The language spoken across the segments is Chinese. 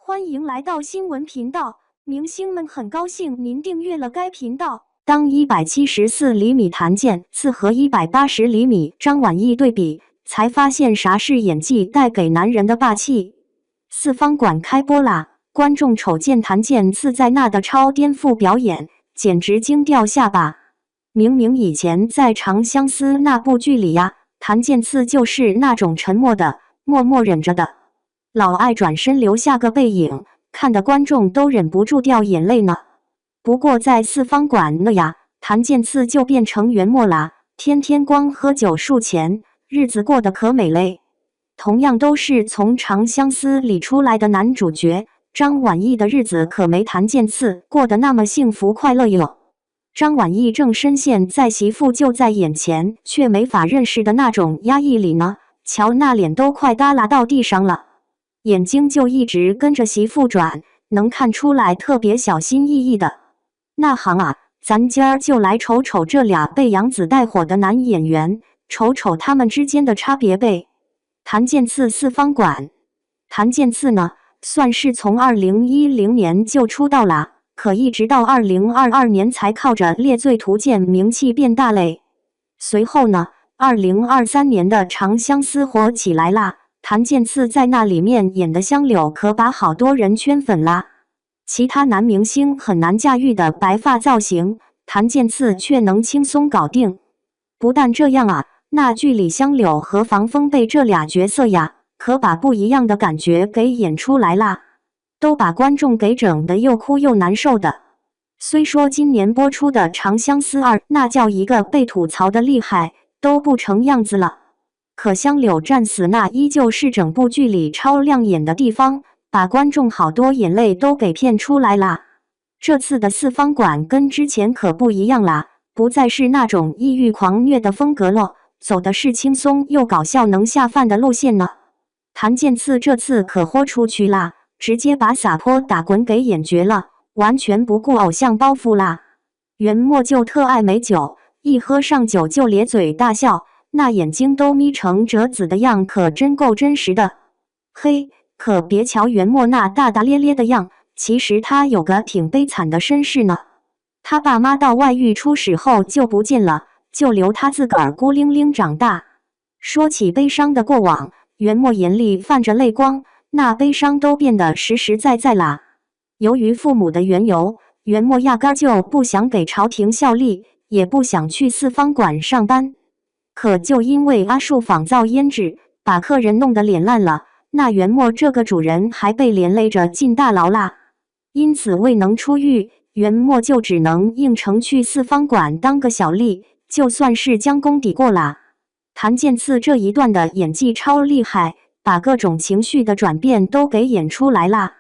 欢迎来到新闻频道，明星们很高兴您订阅了该频道。当174厘米谭健次和180厘米张晚意对比，才发现啥是演技带给男人的霸气。四方馆开播啦，观众瞅见谭健次在那的超颠覆表演，简直惊掉下巴。明明以前在《长相思》那部剧里呀，谭健次就是那种沉默的、默默忍着的。老爱转身留下个背影，看得观众都忍不住掉眼泪呢。不过在四方馆呢呀，谭健次就变成元末啦，天天光喝酒数钱，日子过得可美嘞。同样都是从《长相思》里出来的男主角，张晚意的日子可没谭健次过得那么幸福快乐哟。张晚意正深陷在媳妇就在眼前却没法认识的那种压抑里呢，瞧那脸都快耷拉到地上了。眼睛就一直跟着媳妇转，能看出来特别小心翼翼的。那行啊，咱今儿就来瞅瞅这俩被杨紫带火的男演员，瞅瞅他们之间的差别呗。谭健次四方馆，谭健次呢，算是从2010年就出道啦，可一直到2022年才靠着《猎罪图鉴》名气变大嘞。随后呢，2023年的《长相思》火起来啦。谭健次在那里面演的香柳可把好多人圈粉啦。其他男明星很难驾驭的白发造型，谭健次却能轻松搞定。不但这样啊，那剧里香柳和防风被这俩角色呀，可把不一样的感觉给演出来啦，都把观众给整得又哭又难受的。虽说今年播出的《长相思2》那叫一个被吐槽的厉害，都不成样子了。可香柳战死那依旧是整部剧里超亮眼的地方，把观众好多眼泪都给骗出来啦。这次的四方馆跟之前可不一样啦，不再是那种抑郁狂虐的风格了，走的是轻松又搞笑能下饭的路线呢。谭健次这次可豁出去啦，直接把撒泼打滚给演绝了，完全不顾偶像包袱啦。元末就特爱美酒，一喝上酒就咧嘴大笑，那眼睛都眯成折子的样可真够真实的。嘿，可别瞧元末那大大咧咧的样，其实他有个挺悲惨的身世呢。他爸妈到外遇出事后就不见了，就留他自个儿孤零零长大。说起悲伤的过往，元末眼里泛着泪光，那悲伤都变得实实在在啦。由于父母的缘由，元末压根就不想给朝廷效力，也不想去四方馆上班。可就因为阿树仿造胭脂，把客人弄得脸烂了，那元末这个主人还被连累着进大牢啦。因此未能出狱，元末就只能应承去四方馆当个小吏，就算是将功抵过啦。谭健次这一段的演技超厉害，把各种情绪的转变都给演出来啦。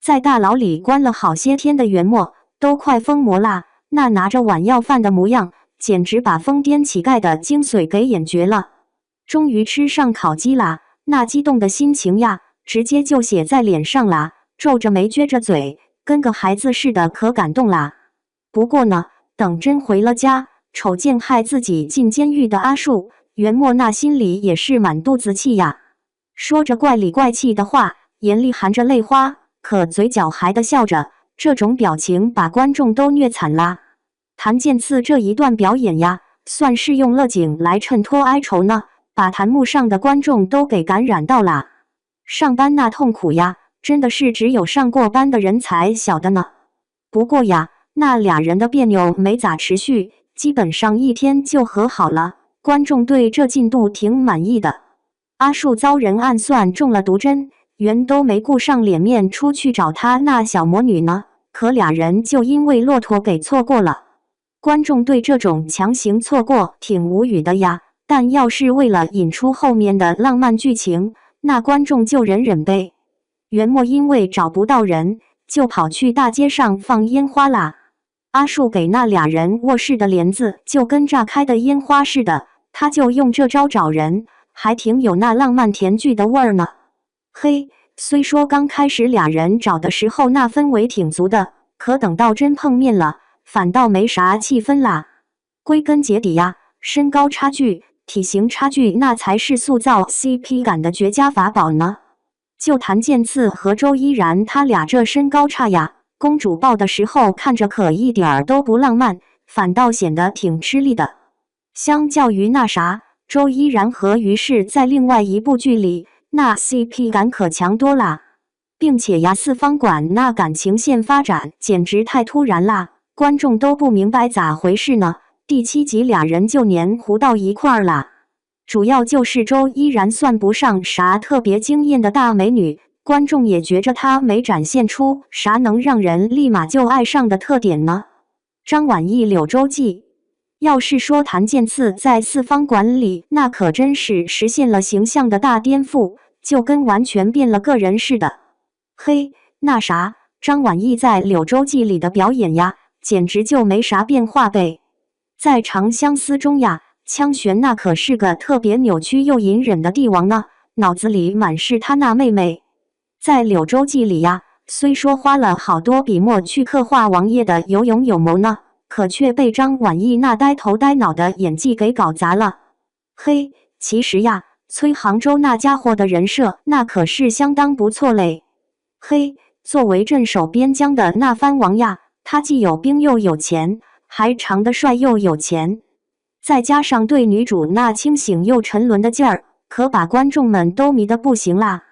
在大牢里关了好些天的元末都快疯魔啦，那拿着碗要饭的模样，简直把疯癫乞丐的精髓给演绝了。终于吃上烤鸡啦，那激动的心情呀，直接就写在脸上啦，皱着眉撅着嘴，跟个孩子似的，可感动啦。不过呢，等真回了家，瞅见害自己进监狱的阿树，元末那心里也是满肚子气呀。说着怪里怪气的话，眼里含着泪花，可嘴角还的笑着，这种表情把观众都虐惨啦。谭健次这一段表演呀，算是用乐景来衬托哀愁呢，把弹幕上的观众都给感染到啦。上班那痛苦呀，真的是只有上过班的人才晓得呢。不过呀，那俩人的别扭没咋持续，基本上一天就和好了，观众对这进度挺满意的。阿树遭人暗算中了毒针，元都没顾上脸面出去找他那小魔女呢，可俩人就因为骆驼给错过了。观众对这种强行错过挺无语的呀，但要是为了引出后面的浪漫剧情，那观众就忍忍呗。元末因为找不到人，就跑去大街上放烟花啦。阿树给那俩人卧室的帘子就跟炸开的烟花似的，他就用这招找人，还挺有那浪漫甜剧的味儿呢。嘿，虽说刚开始俩人找的时候那氛围挺足的，可等到真碰面了，反倒没啥气氛啦。归根结底呀，身高差距、体型差距那才是塑造 CP 感的绝佳法宝呢。就谭健次和周依然他俩这身高差呀，公主抱的时候看着可一点儿都不浪漫，反倒显得挺吃力的。相较于那啥，周依然和于适在另外一部剧里，那 CP 感可强多啦。并且呀，四方馆那感情线发展简直太突然啦，观众都不明白咋回事呢。第7集俩人就黏糊到一块儿啦。主要就是周依然算不上啥特别惊艳的大美女，观众也觉着她没展现出啥能让人立马就爱上的特点呢。张晚意柳州记，要是说谭健次在四方馆里，那可真是实现了形象的大颠覆，就跟完全变了个人似的。嘿，那啥，张晚意在柳州记里的表演呀，简直就没啥变化呗。在长相思中呀，枪玄那可是个特别扭曲又隐忍的帝王呢，脑子里满是他那妹妹。在柳州记里呀，虽说花了好多笔墨去刻画王爷的有勇有谋呢，可却被张晚意那呆头呆脑的演技给搞砸了。嘿，其实呀，崔杭州那家伙的人设那可是相当不错嘞。嘿，作为镇守边疆的那番王呀，他既有兵又有钱，还长得帅又有钱，再加上对女主那清醒又沉沦的劲儿，可把观众们都迷得不行啦。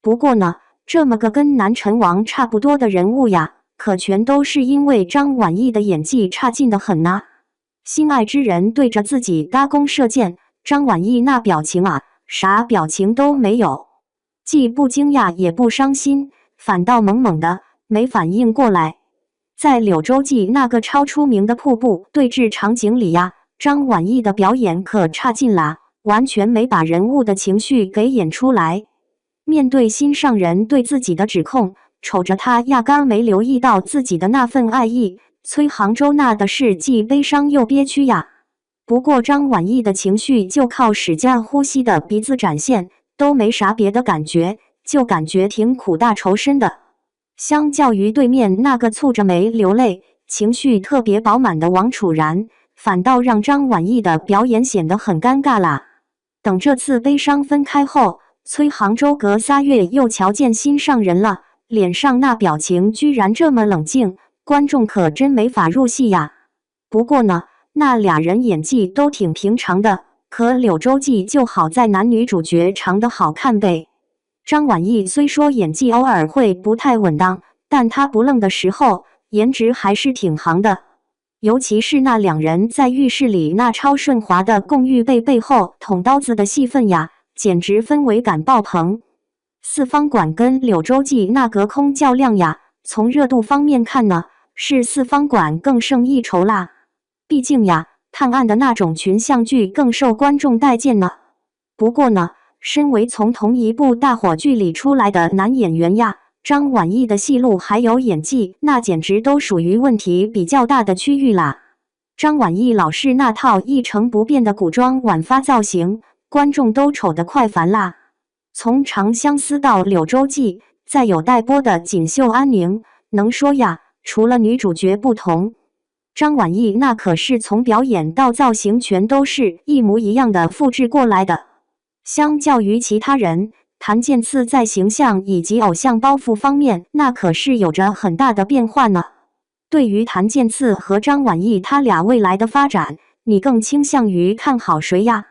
不过呢，这么个跟南陈王差不多的人物呀，可全都是因为张晚意的演技差劲得很呐。心爱之人对着自己搭弓射箭，张晚意那表情啊，啥表情都没有，既不惊讶也不伤心，反倒懵懵的没反应过来。在柳州记那个超出名的瀑布对峙场景里呀，张晚意的表演可差劲啦，完全没把人物的情绪给演出来。面对心上人对自己的指控，瞅着他压根没留意到自己的那份爱意，崔杭州那的是既悲伤又憋屈呀。不过张晚意的情绪就靠使劲呼吸的鼻子展现，都没啥别的感觉，就感觉挺苦大仇深的。相较于对面那个蹙着眉流泪、情绪特别饱满的王楚然，反倒让张晚意的表演显得很尴尬啦。等这次悲伤分开后，崔杭州隔3月又瞧见心上人了，脸上那表情居然这么冷静，观众可真没法入戏呀。不过呢，那俩人演技都挺平常的，可柳州记就好在男女主角长得好看呗。张晚意虽说演技偶尔会不太稳当，但她不愣的时候，颜值还是挺行的。尤其是那两人在浴室里那超顺滑的共浴背后捅刀子的戏份呀，简直氛围感爆棚。四方馆跟柳州记那隔空较量呀，从热度方面看呢，是四方馆更胜一筹啦。毕竟呀，探案的那种群像剧更受观众待见呢。不过呢，身为从同一部大火剧里出来的男演员呀，张晚意的戏路还有演技，那简直都属于问题比较大的区域啦。张晚意老是那套一成不变的古装晚发造型，观众都瞅得快烦啦。从长相思到柳州记，再有待播的锦绣安宁，能说呀，除了女主角不同，张晚意那可是从表演到造型全都是一模一样的复制过来的。相较于其他人，谭健次在形象以及偶像包袱方面，那可是有着很大的变化呢。对于谭健次和张晚意他俩未来的发展，你更倾向于看好谁呀？